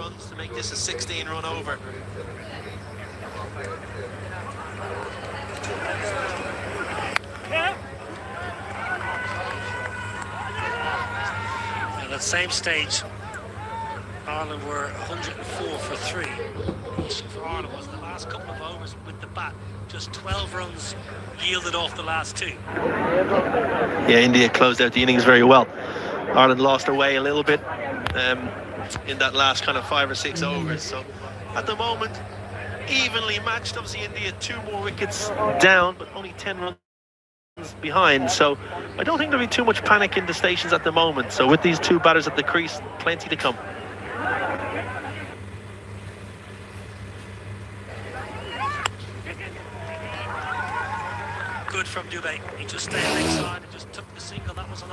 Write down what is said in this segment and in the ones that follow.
runs to make this a 16-run over. At that same stage, Ireland were 104 for 3. The issue for Ireland was the last couple of overs with the bat. Just 12 runs yielded off the last 2. Yeah, India closed out the innings very well. Ireland lost their way a little bit in that last kind of 5 or 6 overs. So at the moment, evenly matched. Obviously, India 2 more wickets down, but only 10 runs behind. So I don't think there'll be too much panic in the stations at the moment. So with these 2 batters at the crease, plenty to come. Good from Dubé. He just stayed leg side and just took the single. That was an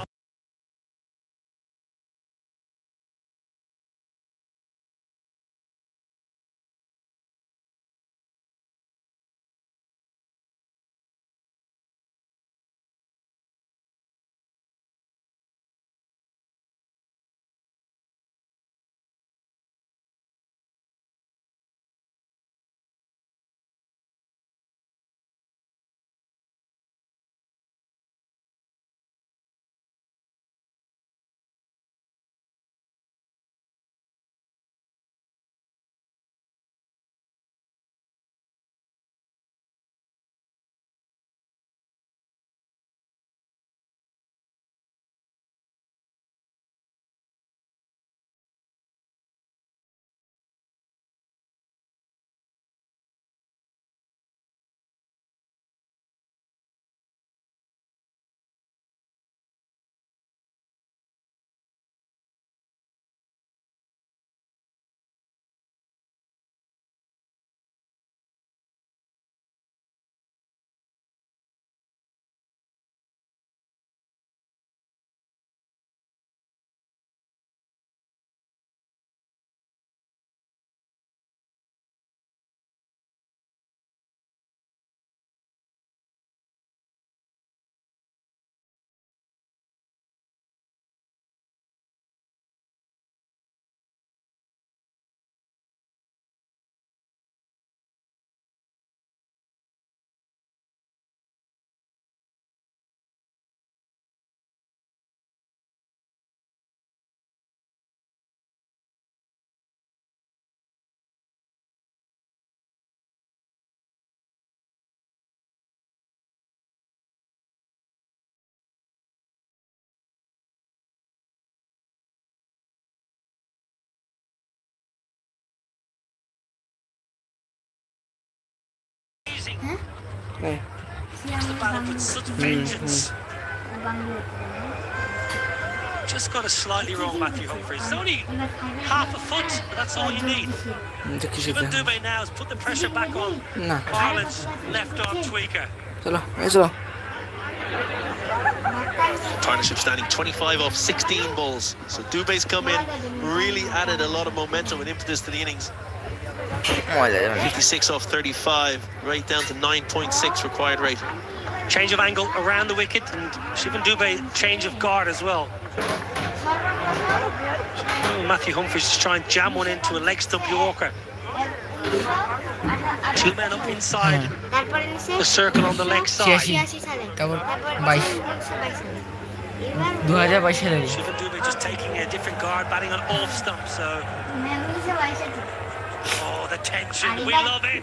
amazing. The batted with such vengeance. Just got it slightly wrong, Matthew Humphries. It's only half a foot, but that's all you need. Shivan Dubé now has put the pressure back on Ireland's left arm tweaker. Partnership standing 25 off 16 balls. So Dubé's come in, really added a lot of momentum and impetus to the innings. 56 off 35, right down to 9.6 required rate. Change of angle around the wicket, and Shivan Dubé change of guard as well. Matthew Humphries just trying to jam one into a leg stump Yorker. 2 men up inside the circle on the leg side. Shivan Dubé just taking a different guard, batting on off stump. So, oh, the tension, we love it.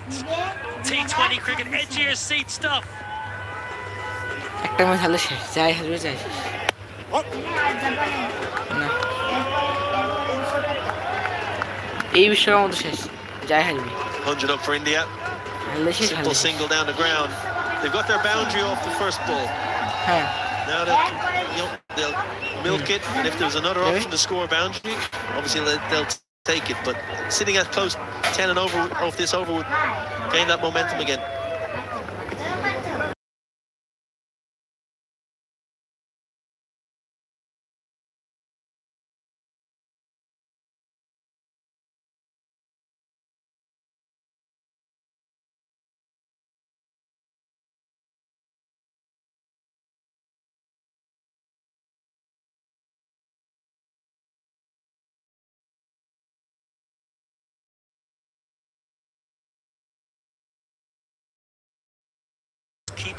T20 cricket, edge of your seat stuff. এই বিশ্বকাপ মতো শেষ যাই হারবি 100 up for India. Simple single down the ground. They've got their boundary off the first ball. Now they'll milk it, and if there's another option to score a boundary, obviously they'll take it. But sitting at close 10 and over off this over would gain that momentum again.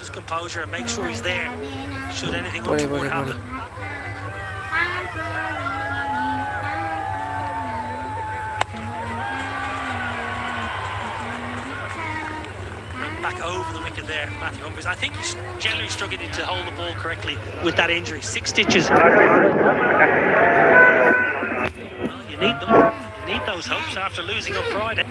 his composure and make sure he's there should anything Bole, untoward bole, happen. Back over the wicket there, Matthew Humphries. I think he's generally struggling to hold the ball correctly with that injury. 6 stitches. Well, you need them. You need those hopes after losing on Friday.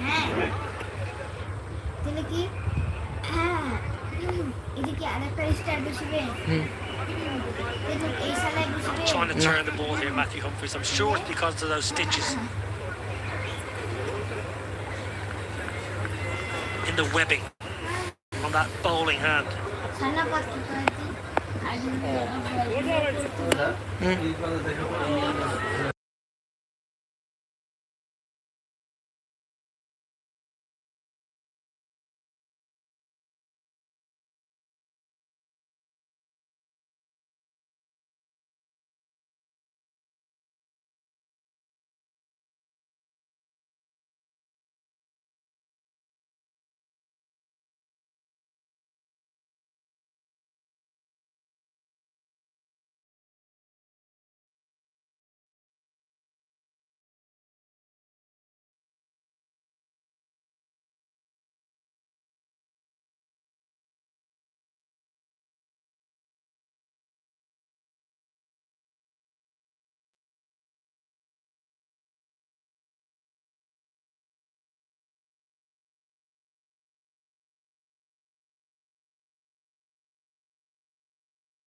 Trying to turn the ball here, Matthew Humphries. I'm sure it's because of those stitches in the webbing on that bowling hand.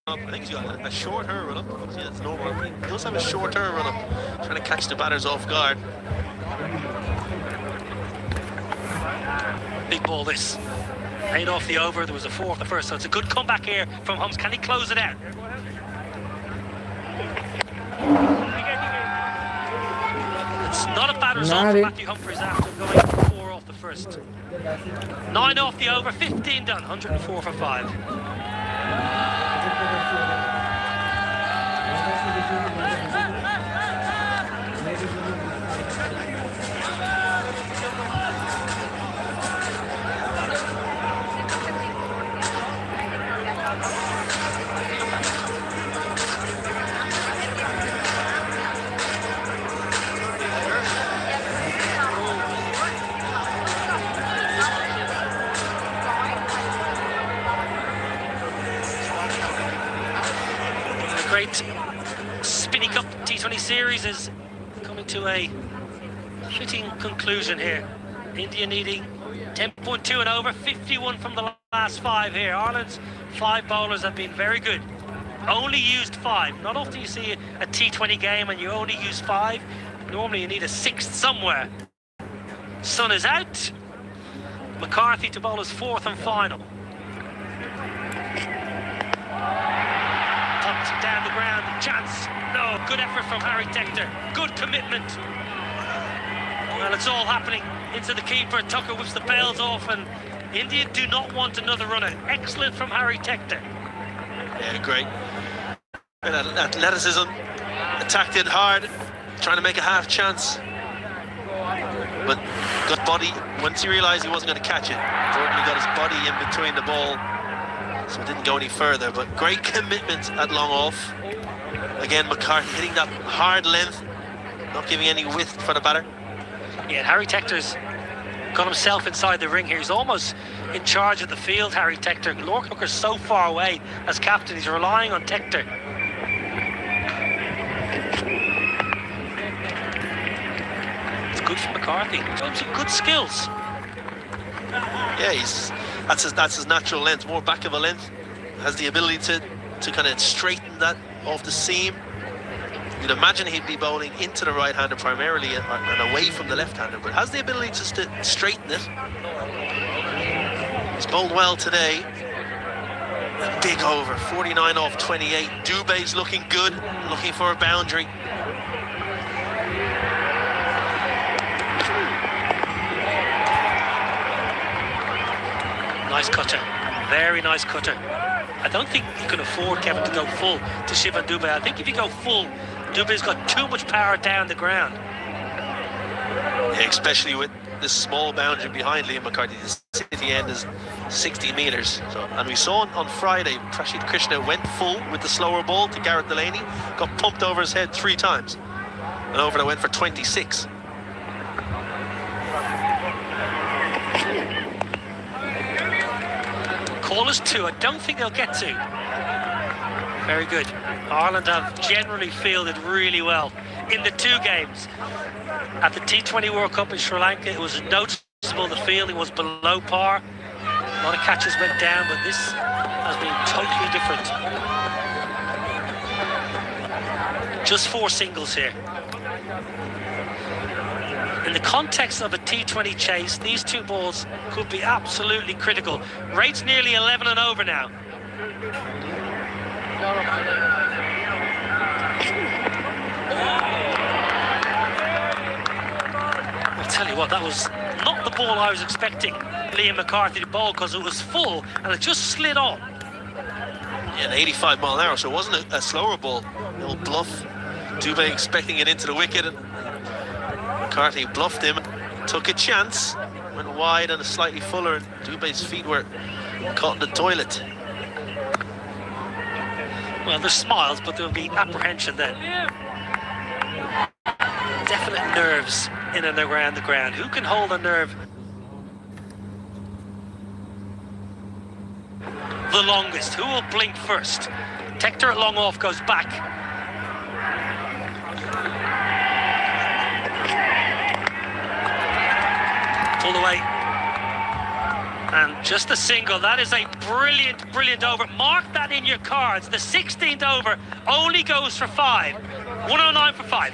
I think he's got a short her run up. Yeah, it's normal. He does have a short her run up, trying to catch the batters off guard. Big ball this. 8 off the over, there was a 4 off the first, so it's a good comeback here from Humps. Can he close it out? It's not a bad result for Matthew Humphries after going 4 off the first. 9 off the over, 15 done, 104 for 5. Great Spinny Cup T20 series is coming to a fitting conclusion here. India needing 10.2 and over, 51 from the last 5 here. Ireland's 5 bowlers have been very good. Only used 5. Not often you see a T20 game and you only use 5. Normally you need a 6th somewhere. Sun is out. McCarthy to bowl his 4th and final. Down the ground, chance. No, good effort from Harry Tector. Good commitment. Well, it's all happening into the keeper. Tucker whips the bails off, and India do not want another runner. Excellent from Harry Tector. Yeah, great. Athleticism, attacked it hard, trying to make a half chance. But got body, once he realised he wasn't going to catch it, Jordan got his body in between the ball, so it didn't go any further. But great commitment at long off. Again, McCarthy hitting that hard length, not giving any width for the batter. Yeah, Harry Tector's got himself inside the ring here. He's almost in charge of the field, Harry Tector. Lord Hooker's so far away as captain, he's relying on Tector. It's good for McCarthy. Shows some good skills. Yeah, that's his natural length, more back of a length. Has the ability to kind of straighten that off the seam. You'd imagine he'd be bowling into the right-hander primarily and away from the left-hander, but has the ability just to straighten it. He's bowled well today. A big over, 49 off 28. Dubé's looking good, looking for a boundary. Nice cutter, very nice cutter. I don't think you can afford, Kevin, to go full to Shivan Dubé. I think if you go full, Dubé's got too much power down the ground. Yeah, especially with this small boundary behind Liam McCarthy. The city end is 60 metres. So, and we saw on Friday, Prashid Krishna went full with the slower ball to Gareth Delaney, got pumped over his head 3 times, and over that went for 26. Callers 2, I don't think they'll get to. Very good. Ireland have generally fielded really well in the 2 games. At the T20 World Cup in Sri Lanka, it was noticeable the fielding was below par. A lot of catches went down, but this has been totally different. Just 4 singles here. In the context of a T20 chase, these 2 balls could be absolutely critical. Rate's nearly 11 and over now. I'll tell you what, that was not the ball I was expecting Liam McCarthy to bowl, because it was full and it just slid on. Yeah, an 85 mile an hour, so it wasn't a slower ball. A little bluff. Dubé expecting it into the wicket, and McCarthy bluffed him, took a chance, went wide and slightly fuller, and Dubé's feet were caught in the toilet. Well, there's smiles, but there'll be apprehension then. Definite nerves in and around the ground. Who can hold a nerve the longest? Who will blink first? Tector at long off goes back. Pulled away. And just a single. That is a brilliant, brilliant over. Mark that in your cards. The 16th over only goes for 5. 109 for 5.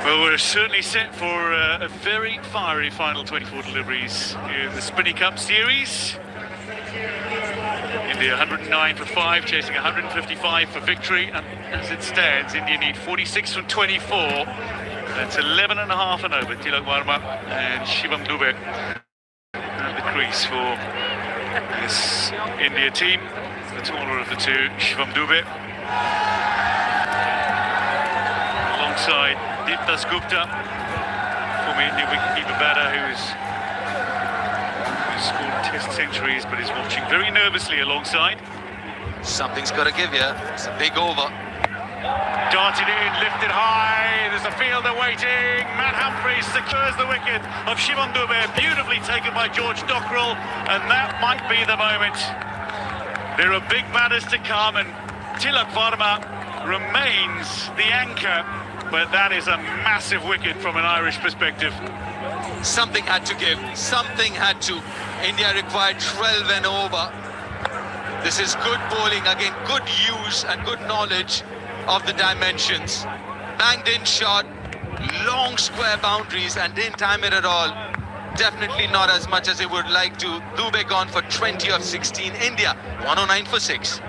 Well, we're certainly set for a very fiery final 24 deliveries in the Spinney Cup series. India 109 for 5, chasing 155 for victory, and as it stands, India need 46 from 24. That's 11 and a half and over. Tilak Varma and Shivam Dube at the crease for this India team. The taller of the 2, Shivam Dube. Alongside Deeptas Gupta, former Indian wicketkeeper batter who's scored test centuries but is watching very nervously alongside. Something's got to give you. It's a big over. Darted in, lifted high, there's a fielder waiting. Matt Humphries secures the wicket of Shivam Dube, beautifully taken by George Dockrell, and that might be the moment. There are big batters to come, and Tilak Varma remains the anchor, but that is a massive wicket from an Irish perspective. Something had to give. Something had to. India required 12 and over. This is good bowling, again, good use and good knowledge of the dimensions. Banged in shot, long square boundaries, and didn't time it at all. Definitely not as much as they would like to. Dube gone for 20 of 16. India 109 for 6.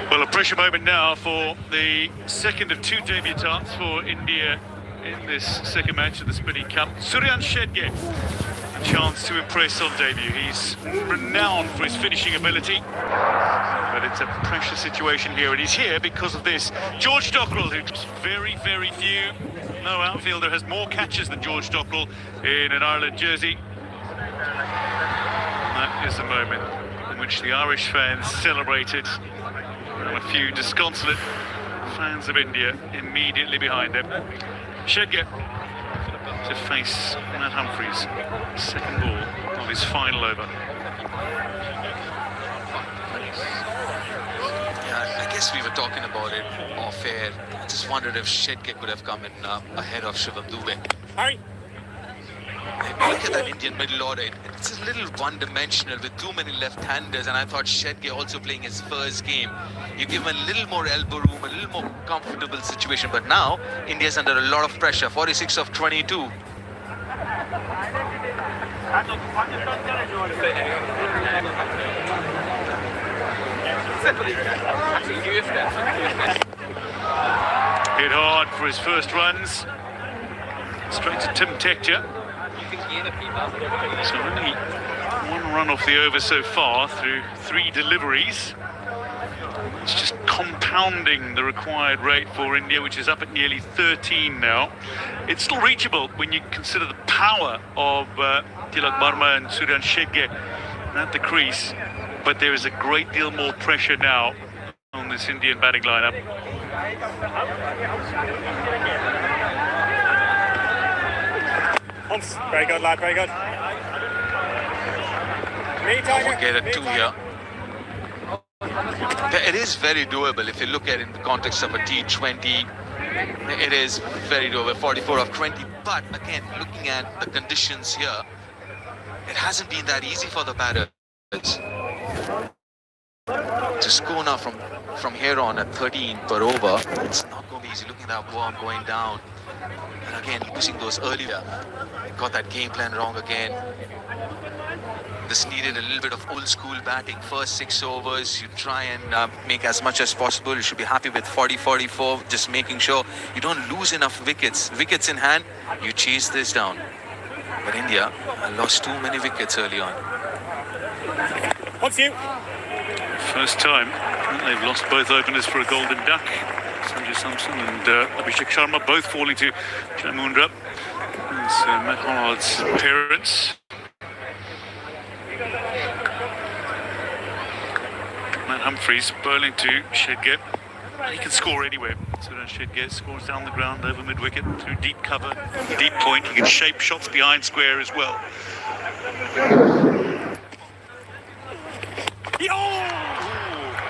Well, a pressure moment now for the second of 2 debutants for India in this second match of the Spinney Cup. Suryan Shedge, a chance to impress on debut. He's renowned for his finishing ability, but it's a pressure situation here, and he's here because of this. George Dockrell, who's very, very few. No outfielder has more catches than George Dockrell in an Ireland jersey. That is the moment. The in which the Irish fans celebrated, and a few disconsolate fans of India immediately behind him. Shedge to face Matt Humphreys, second ball of his final over. Yeah, I guess we were talking about it off air. I just wondered if Shedge could have come in ahead of Shivam Dube. Look at that Indian middle order. It's a little one-dimensional with too many left-handers, and I thought Shedge also playing his first game. You give him a little more elbow room, a little more comfortable situation, but now India's under a lot of pressure. 46 of 22. Hit hard for his first runs. Straight to Tim Tector. So only one run off the over so far through 3 deliveries. It's just compounding the required rate for India, which is up at nearly 13 now. It's still reachable when you consider the power of Tilak Varma and Suryan Shedge at the crease, but there is a great deal more pressure now on this Indian batting lineup. Very good, lad, very good. We'll get a 2 here. It is very doable if you look at it in the context of a T20. It is very doable, 44 of 20. But again, looking at the conditions here, it hasn't been that easy for the batters to score now from here on at 13 per over. It's not going to be easy. Looking at that worm going down, and again losing those earlier. Got that game plan wrong again. This needed a little bit of old school batting. First 6 overs, you try and make as much as possible. You should be happy with 40-44, just making sure you don't lose enough wickets. Wickets in hand, you chase this down. But India lost too many wickets early on. What's you? First time they've lost both openers for a golden duck. Sanjay Samson and Abhishek Sharma both falling to Chamundra. It's Matt Hollard's appearance. Matt Humphreys bowling to Shedge. He can score anywhere. So then Shedge scores down the ground over mid-wicket through deep cover, deep point. He can shape shots behind square as well.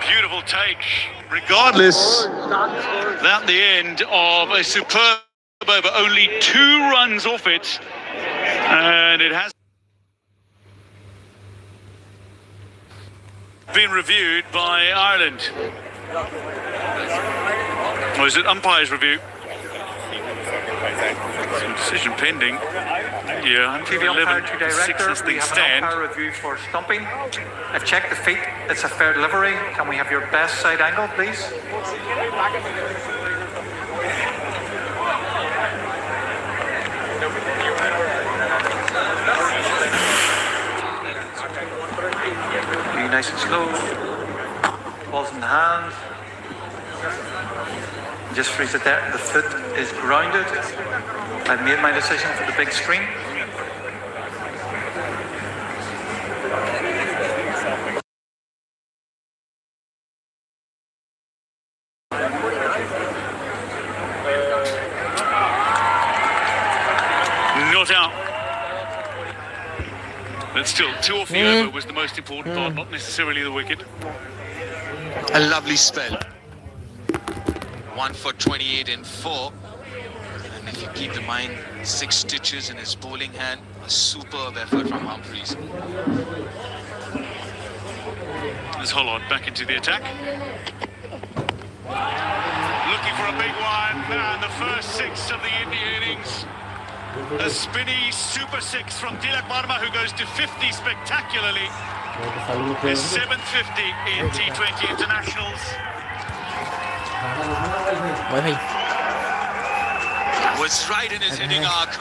Beautiful take. Regardless, that the end of a superb over. Only 2 runs off it, and it has been reviewed by Ireland. Or is it umpire's review? Some decision pending. Yeah, TV umpire 11 to director. 6 as We things have stand. an umpire review for stumping. I've checked the feet. It's a fair delivery. Can we have your best side angle, please? Be nice and slow. Balls in the hand. Just freeze it there. The foot is grounded. I've made my decision for the big screen. Not out. But still, 2 off the over was the most important part, not necessarily the wicket. A lovely spell. 1 for 28 in 4. And if you keep in mind, 6 stitches in his bowling hand, a superb effort from Humphreys. There's Hollard back into the attack. Looking for a big one, and the first 6 of the India innings. A spinny super 6 from Tilak Varma, who goes to 50 spectacularly. His 7th 50 in T20 internationals. Was right in his hitting arc.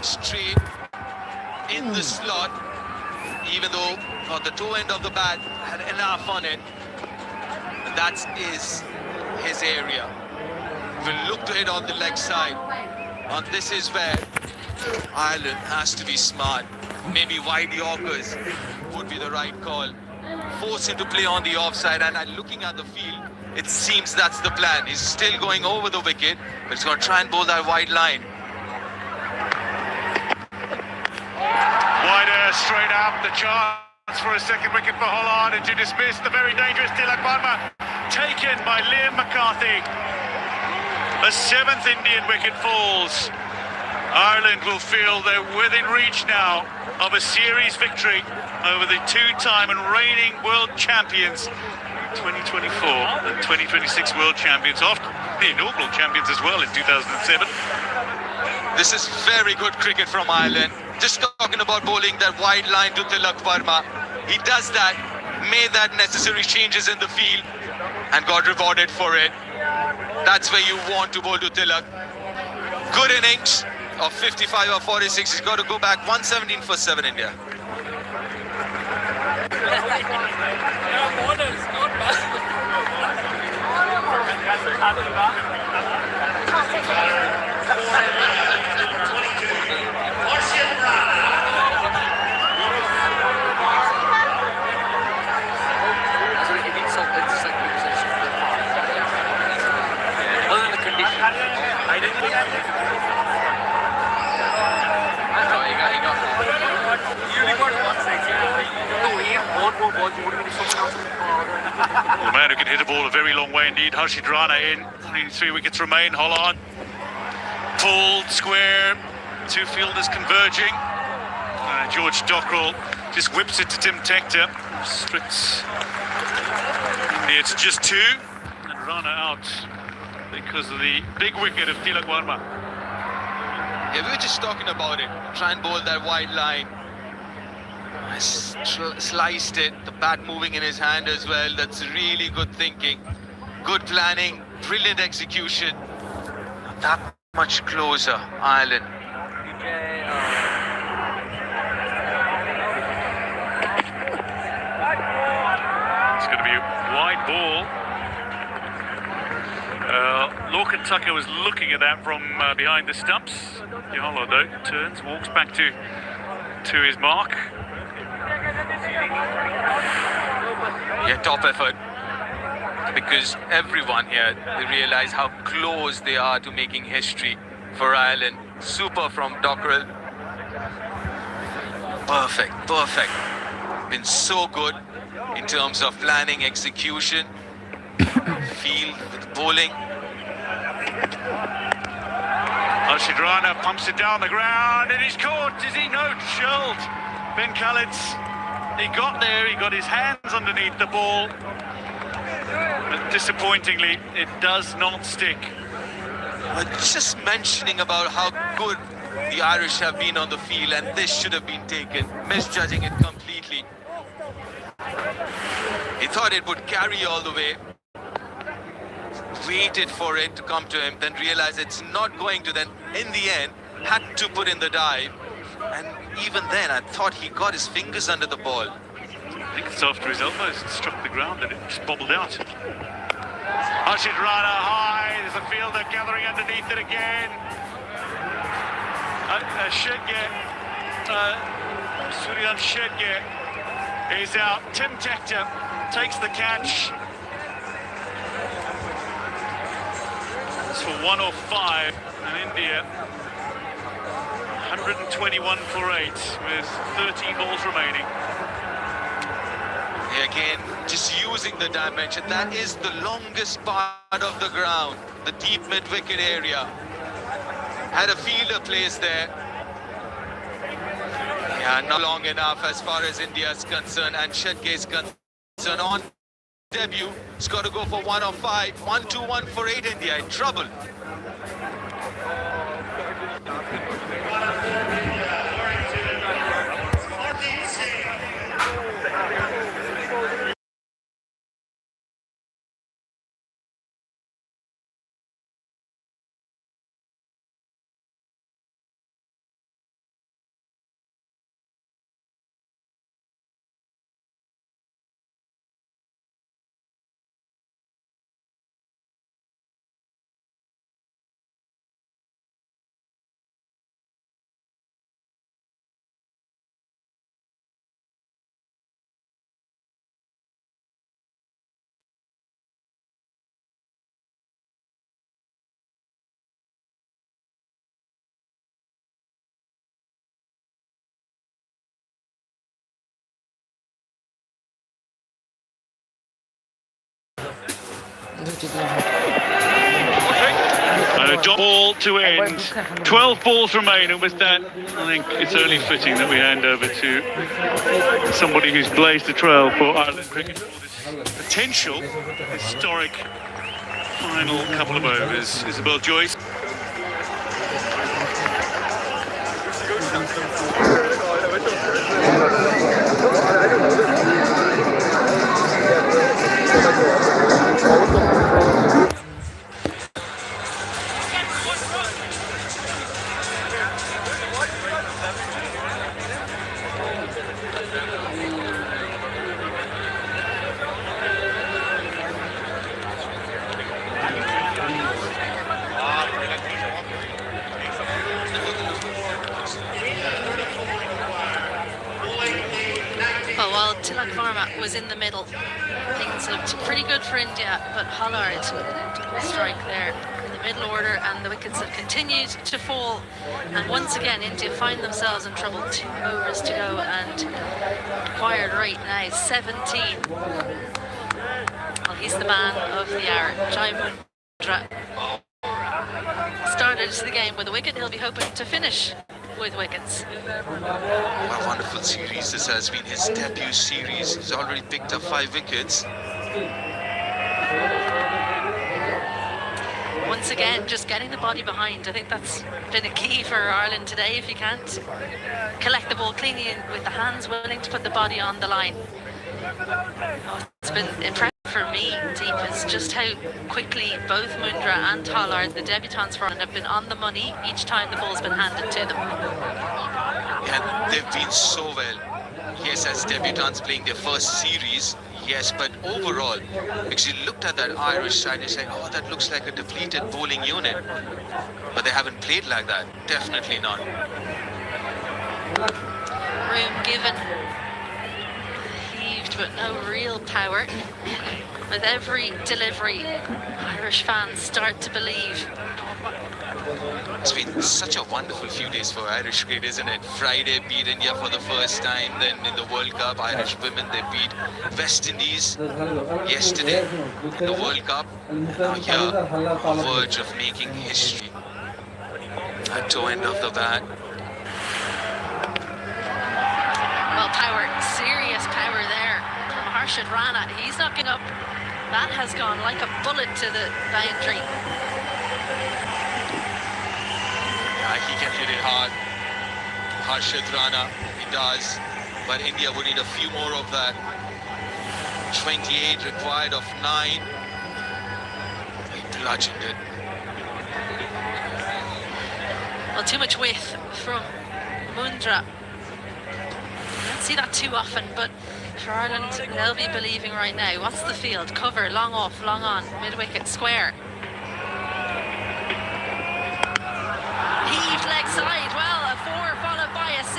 Straight in the slot, even though on the toe end of the bat had enough on it. And that is his area. Will look to hit on the leg side. And this is where Ireland has to be smart. Maybe wide Yorkers, would be the right call. Force him to play on the offside, and looking at the field, it seems that's the plan. He's still going over the wicket, but he's going to try and bowl that wide line. Wider, straight up, the chance for a second wicket for Holland, and to dismiss the very dangerous Tilak Varma, taken by Liam McCarthy. The 7th Indian wicket falls. Ireland will feel they're within reach now of a series victory over the two-time and reigning world champions, 2024 and 2026 world champions, often the inaugural champions as well in 2007. This is very good cricket from Ireland. Just talking about bowling that wide line to Tilak Varma. He does that, made that necessary changes in the field, and got rewarded for it. That's where you want to bowl to Tilak. Good innings of 55 or 46. He's got to go back 117 for 7 India. The man who can hit a ball a very long way indeed, Harshit Rana in. Only 3 wickets remain. Holland pulled square, 2 fielders converging. George Dockrell just whips it to Tim Tector. Splits. It's just 2, and Rana out because of the big wicket of Tilak Varma. Yeah, we were just talking about it. Try and bowl that wide line. Sliced it, the bat moving in his hand as well. That's really good thinking, good planning, brilliant execution. Not that much closer, Ireland. It's going to be a wide ball. Lorcan Tucker was looking at that from behind the stumps. Yolo though turns, walks back to his mark. Yeah, top effort, because everyone here, they realize how close they are to making history for Ireland. Super from Dockrell. Perfect. Been so good in terms of planning, execution, field with bowling. Harshit Rana pumps it down the ground, and he's caught. Is he? No, shelled. Ben Khalid's. He got there, he got his hands underneath the ball, but disappointingly, it does not stick. But just mentioning about how good the Irish have been on the field, and this should have been taken, misjudging it completely. He thought it would carry all the way, waited for it to come to him, then realized it's not going to, then in the end, had to put in the dive. And even then, I thought he got his fingers under the ball. I think it's after his elbows struck the ground and it just bobbled out. Harshit Rana high, there's a fielder gathering underneath it again. Suryan Shedge is out. Tim Tector takes the catch. It's for 1 off 5, and India 121 for 8 with 13 balls remaining. Again, just using the dimension. That is the longest part of the ground, the deep mid-wicket area. Had a fielder placed there. Yeah, not long enough as far as India is concerned, and Shedge is concerned. On debut, it's got to go for 1 off 5. 1-2-1 for 8 India, in trouble. And a dot ball to end. 12 balls remain, and with that, I think it's only fitting that we hand over to somebody who's blazed a trail for Ireland cricket for this potential historic final couple of overs. Isabel Joyce. Was in the middle. Things looked pretty good for India, but Hollard took a strike there in the middle order, and the wickets have continued to fall. And once again, India find themselves in trouble. 2 overs to go, and required right now 17. Well, he's the man of the hour. Jai Mundra started the game with a wicket. He'll be hoping to finish with wickets. What a wonderful series this has been. His debut series. He's already picked up 5 wickets. Once again, just getting the body behind. I think that's been a key for Ireland today. If you can't collect the ball cleanly with the hands, willing to put the body on the line. Oh, it's been impressive for me, Deep, is just how quickly both Mundra and Hollard, the debutants for Ireland, have been on the money each time the ball's been handed to them. And they've been so well. Yes, as debutants playing their first series, yes, but overall, because you looked at that Irish side and you said, oh, that looks like a depleted bowling unit. But they haven't played like that. Definitely not. Room given. Heaved, but no real power. With every delivery, Irish fans start to believe. It's been such a wonderful few days for Irish cricket, isn't it? Friday beat India for the first time, then in the World Cup, Irish women, they beat West Indies yesterday in the World Cup. Now here, on the verge of making history. At toe end of the bat. Well, power, serious power there from Harshad Rana. He's knocking up. That has gone like a bullet to the boundary. He can hit it hard. Harshad Rana, he does. But India would need a few more of that. 28 required of 9. He bludgeoned it. Well, too much width from Mundra. You don't see that too often, but for Ireland, they'll be believing right now. What's the field? Cover, long off, long on, mid-wicket, square. Heaved leg side, well, a 4 followed by a 6.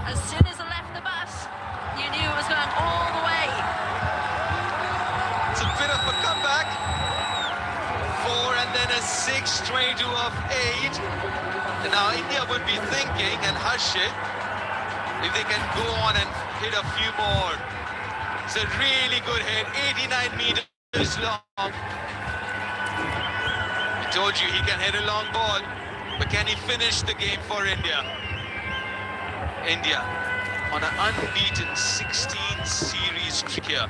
As soon as it left the bat, you knew it was going all the way. It's a bit of a comeback. 4 and then a 6, 22 of 8. And now India would be thinking, and Harshit, if they can go on and hit a few more. It's a really good hit, 89 meters long. I told you he can hit a long ball, but can he finish the game for India? India on an unbeaten 16 series streak here.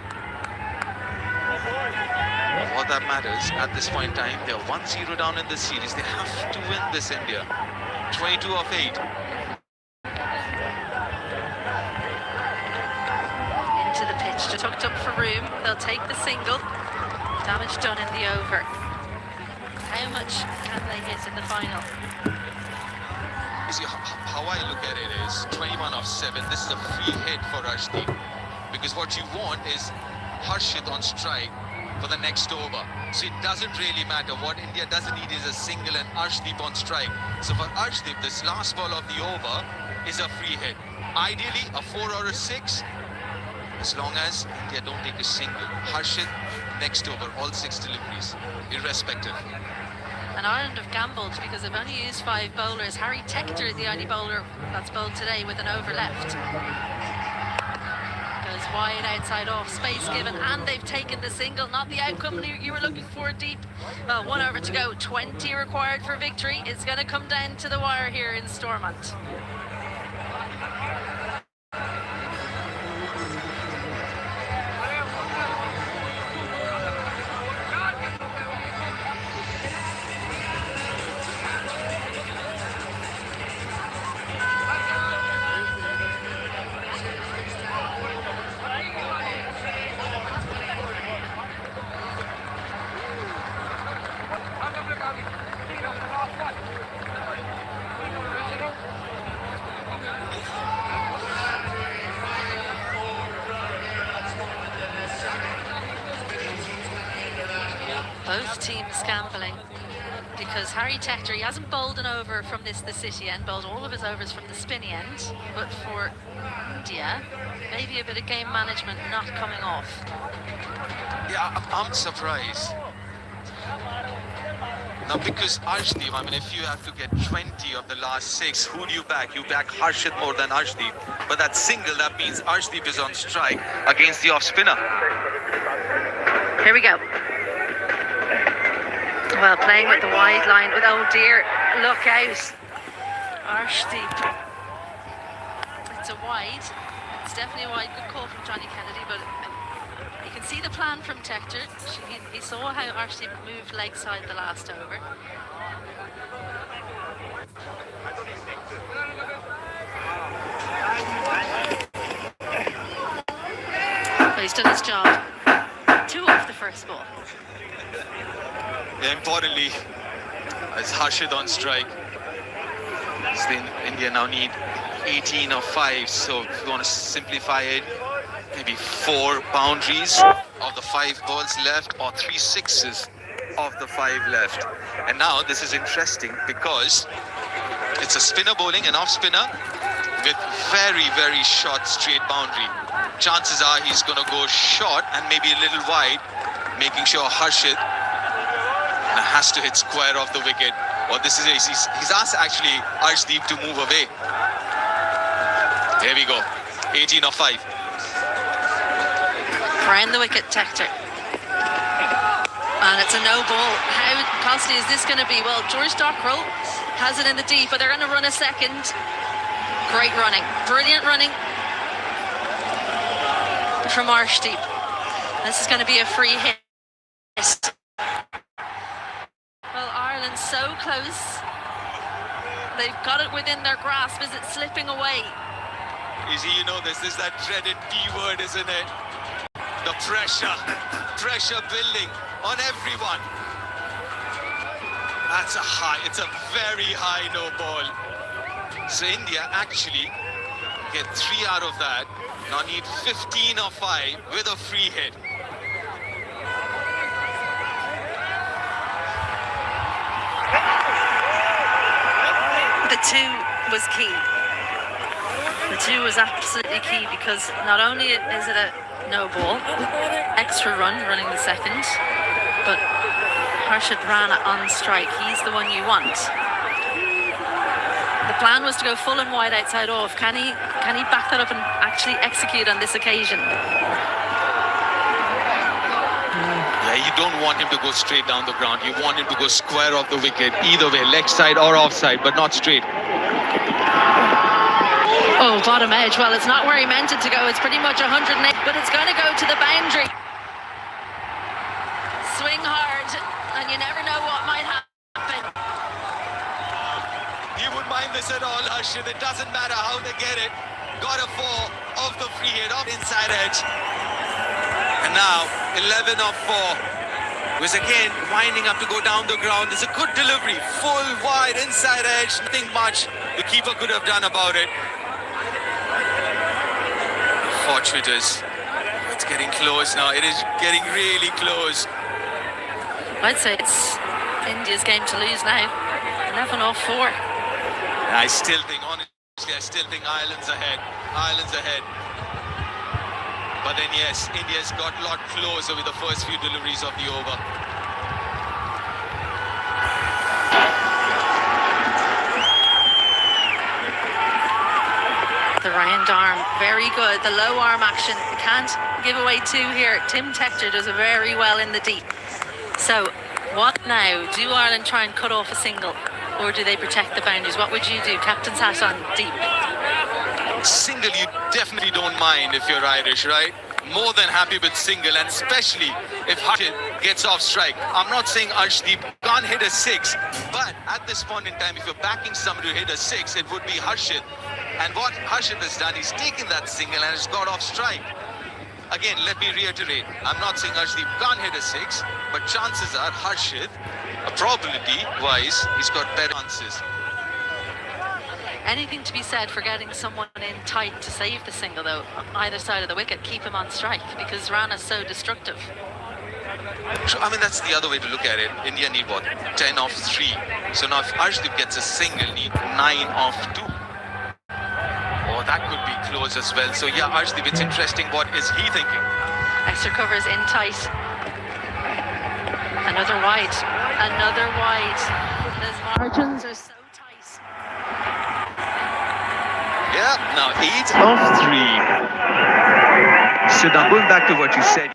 What that matters at this point in time, they're 1-0 down in the series. They have to win this, India. 22 of 8. Into the pitch, tucked up for room. They'll take the single. Damage done in the over. How much can they hit in the final? You see, how I look at it is 21 of 7. This is a free hit for Arshdeep. Because what you want is Harshit on strike for the next over. So it doesn't really matter. What India doesn't need is a single and Arshdeep on strike. So for Arshdeep, this last ball of the over is a free hit. Ideally, a 4 or a 6, as long as India don't take a single. Harshit, next over, all 6 deliveries, irrespective. And Ireland have gambled because they've only used 5 bowlers. Harry Tector, the only bowler that's bowled today with an over left. Goes wide outside off, space given, and they've taken the single. Not the outcome you were looking for, Deep. Well, 1 over to go, 20 required for victory. It's going to come down to the wire here in Stormont. Both teams gambling because Harry Tector, he hasn't bowled an over from the city end, bowled all of his overs from the spinny end, but for India, maybe a bit of game management not coming off. Yeah, I'm surprised. Now, because Arshdeep, I mean, if you have to get 20 of the last 6, who do you back? You back Harshit more than Arshdeep. But that single, that means Arshdeep is on strike against the off-spinner. Here we go. Well, playing with the wide line, with oh dear, look out. Arshdeep. It's a wide. It's definitely a wide. Good call from Johnny Kennedy, but you can see the plan from Tector. He saw how Arshdeep moved leg side the last over. But he's done his job. 2 off the first ball. Yeah, importantly, as Harshit on strike, India now need 18 of 5. So if you want to simplify it, maybe 4 boundaries of the 5 balls left, or 3 sixes of the 5 left. And now this is interesting because it's a spinner bowling, an off spinner with very, very short straight boundary. Chances are he's going to go short and maybe a little wide, making sure Harshit has to hit square off the wicket. Well, this is he's asked actually Arshdeep to move away. There we go, 18 of 5. Round the wicket, Tector. And it's a no ball. How costly is this going to be? Well, George Dockrell has it in the deep, but they're going to run a second. Great running, brilliant running from Arshdeep. This is going to be a free hit. Well, Ireland's so close. They've got it within their grasp. Is it slipping away? Easy, you know this is that dreaded D word, isn't it? The pressure building on everyone. That's it's a very high no ball. So India actually get 3 out of that. Now need 15 of 5 with a free hit. The 2 was key. The 2 was absolutely key because not only is it a no ball, extra run running the second, but Harshit Rana on strike. He's the one you want. The plan was to go full and wide outside off. Can he back that up and actually execute on this occasion? Yeah, you don't want him to go straight down the ground. You want him to go square off the wicket. Either way, leg side or offside, but not straight. Oh, bottom edge. Well, it's not where he meant it to go. It's pretty much 108, but it's going to go to the boundary. Swing hard, and you never know what might happen. He wouldn't mind this at all, Harshit. It doesn't matter how they get it. Got a 4 off the free hit, off inside edge. And now, 11 of 4. Was again winding up to go down the ground. There's a good delivery. Full, wide, inside edge. Nothing much the keeper could have done about it. Fortuitous. It's getting close now. It is getting really close. I'd say it's India's game to lose now. 11 off 4. I still think, honestly, Ireland's ahead. Ireland's ahead. But then, yes, India's got a lot closer with the first few deliveries of the over. The Ryan arm, very good. The low arm action, can't give away two here. Tim Tector does very well in the deep. So what now? Do Ireland try and cut off a single, or do they protect the boundaries? What would you do? Captain's hat on, deep. Single you definitely don't mind if you're Irish, right? More than happy with single, and especially if Harshit gets off strike. I'm not saying Arshdeep can't hit a six, but at this point in time, if you're backing somebody to hit a six, it would be Harshit. And what Harshit has done, he's taken that single and has got off strike. Again, let me reiterate, I'm not saying Arshdeep can't hit a six, but chances are Harshit, probability-wise, he's got better chances. Anything to be said for getting someone in tight to save the single, though, on either side of the wicket, keep him on strike, because Rana's so destructive. I mean, that's the other way to look at it. India need what? 10 off 3. So now if Arshdeep gets a single, need 9 off 2. Oh, that could be close as well. So yeah, Arshdeep, it's interesting. What is he thinking? Extra covers in tight. Another wide. Another wide. Those margins are so tight. Yeah, now 8 Of 3. So now going back to what you said.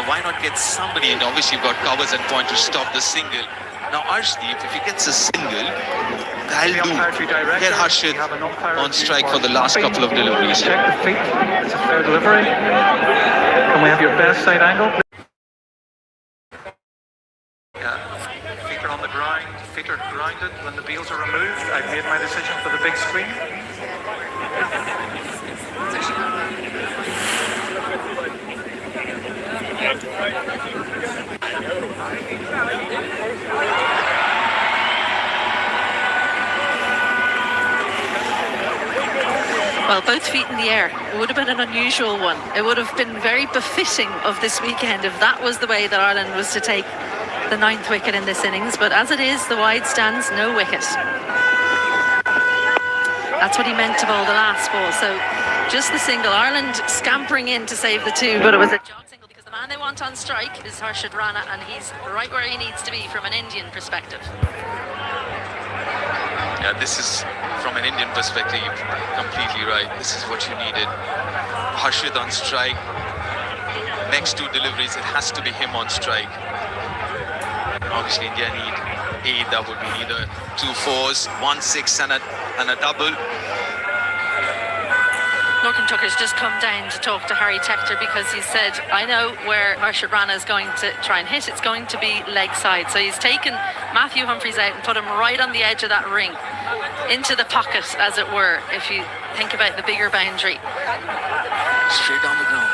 Why not get somebody in? Obviously, you've got covers and point to stop the single. Now, Arshdeep, if he gets a single, that'll do. Get Harshit on strike for the last couple of deliveries. Check the feet. It's a fair delivery. Can we have your best side angle? Feet are on the ground. Feet are grounded. When the wheels are removed, I've made my decision for the big screen. Well, both feet in the air. It would have been an unusual one. It would have been very befitting of this weekend if that was the way that Ireland was to take the 9th wicket in this innings. But as it is, the wide stands, no wicket. That's what he meant to bowl the last ball. So just the single. Ireland scampering in to save the 2, but it was a jog single because the man they want on strike is Harshit Rana, and he's right where he needs to be from an Indian perspective. Yeah, this is, from an Indian perspective, you're completely right. This is what you needed. Harshit on strike. Next 2 deliveries, it has to be him on strike. Obviously, India need 8. That would be either 2 4s, 1 6 and a double. Lorcan Tucker's just come down to talk to Harry Tector because he said, I know where Harshit Rana is going to try and hit. It's going to be leg side. So he's taken Matthew Humphreys out and put him right on the edge of that ring, into the pocket, as it were, if you think about the bigger boundary. Straight on the ground.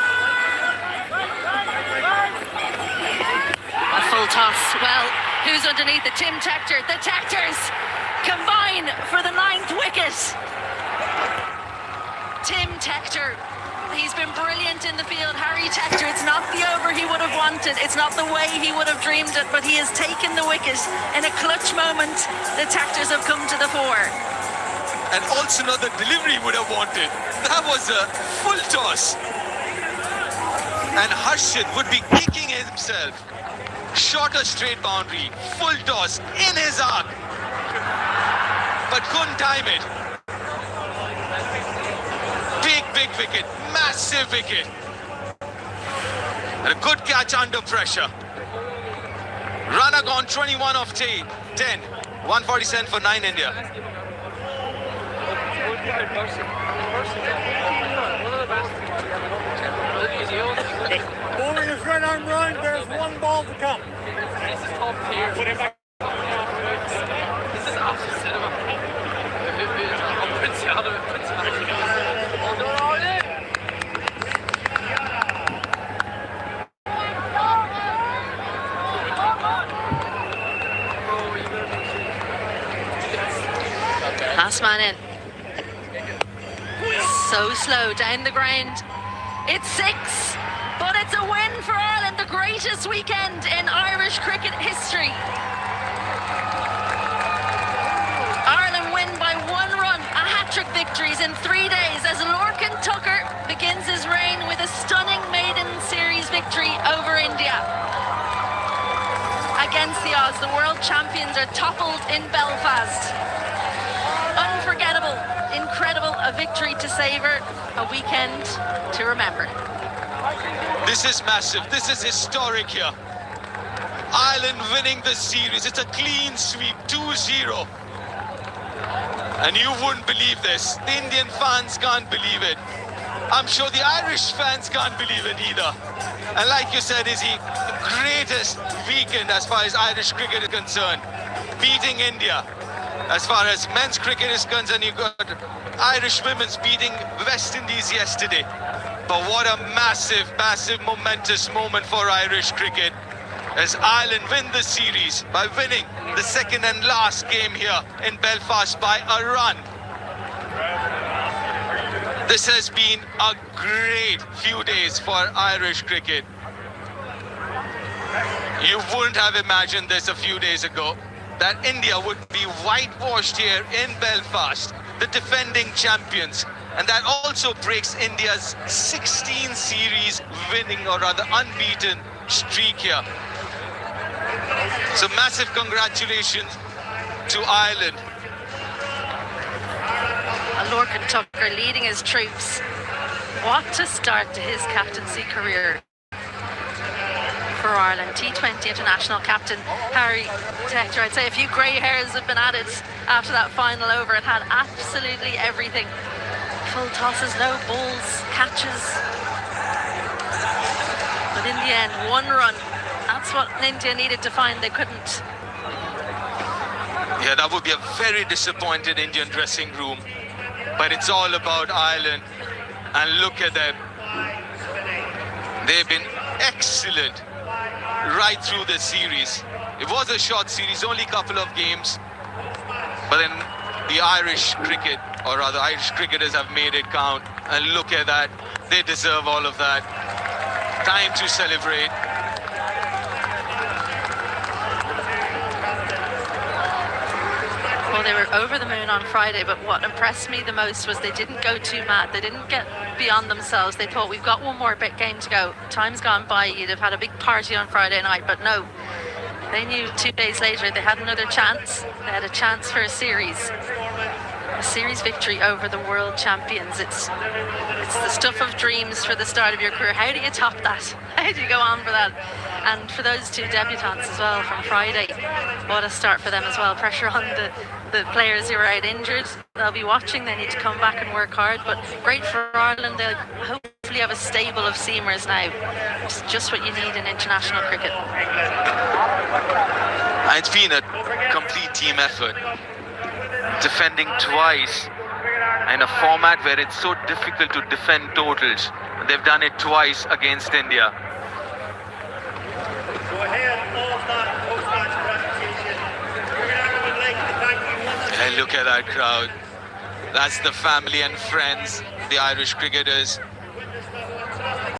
A full toss. Well, who's underneath it? Tim Tector. The Tectors combine for the 9th wicket. Tim Tector, he's been brilliant in the field. Harry Tector, it's not the over he would have wanted, it's not the way he would have dreamed it, but he has taken the wicket in a clutch moment. The Tectors have come to the fore. And also not the delivery would have wanted. That was a full toss. And Harshit would be kicking himself. Shorter straight boundary, full toss in his arc, but couldn't time it. Big wicket, massive wicket. And a good catch under pressure. Runner gone 21 off 10. 147 for 9 India. Bowling is run on run. There's 1 ball to come. This is top tier. Put it back. This is after cinema. Last man in. So slow down the ground. It's 6, but it's a win for Ireland, the greatest weekend in Irish cricket history. Ireland win by 1 run, a hat-trick victories in 3 days as Lorcan against the odds. The world champions are toppled in Belfast. Unforgettable, incredible, a victory to savour, a weekend to remember. This is massive. This is historic here. Ireland winning the series. It's a clean sweep, 2-0. And you wouldn't believe this. The Indian fans can't believe it. I'm sure the Irish fans can't believe it either. And like you said, Izzy, the greatest weekend as far as Irish cricket is concerned. Beating India. As far as men's cricket is concerned, you got Irish women's beating West Indies yesterday. But what a massive, massive, momentous moment for Irish cricket as Ireland win the series by winning the second and last game here in Belfast by a run. This has been a great few days for Irish cricket. You wouldn't have imagined this a few days ago, that India would be whitewashed here in Belfast, the defending champions. And that also breaks India's 16 series winning, or rather unbeaten, streak here. So massive congratulations to Ireland. And Lorcan Tucker leading his troops. What a start to his captaincy career for Ireland. T20 international captain Harry Tector. I'd say a few grey hairs have been added after that final over. It had absolutely everything. Full tosses, no balls, catches. But in the end, one run. That's what India needed to find. They couldn't. Yeah, that would be a very disappointed Indian dressing room. But it's all about Ireland. And look at them. They've been excellent right through the series. It was a short series, only a couple of games. But then the Irish cricket, or rather Irish cricketers, have made it count. And look at that. They deserve all of that. Time to celebrate. Well, they were over the moon on Friday, but what impressed me the most was they didn't go too mad. They didn't get beyond themselves. They thought, we've got one more game to go. Time's gone by. You'd have had a big party on Friday night, but no. They knew 2 days later they had another chance. They had a chance for a series victory over the world champions. It's the stuff of dreams for the start of your career. How do you top that? How do you go on for that? And for those 2 debutants as well from Friday, what a start for them as well. Pressure on the players who are out injured. They'll be watching. They need to come back and work hard. But great for Ireland. They'll hopefully have a stable of seamers now. It's just what you need in international cricket. It's been a complete team effort. Defending twice in a format where it's so difficult to defend totals. They've done it twice against India. And look at that crowd. That's the family and friends, the Irish cricketers.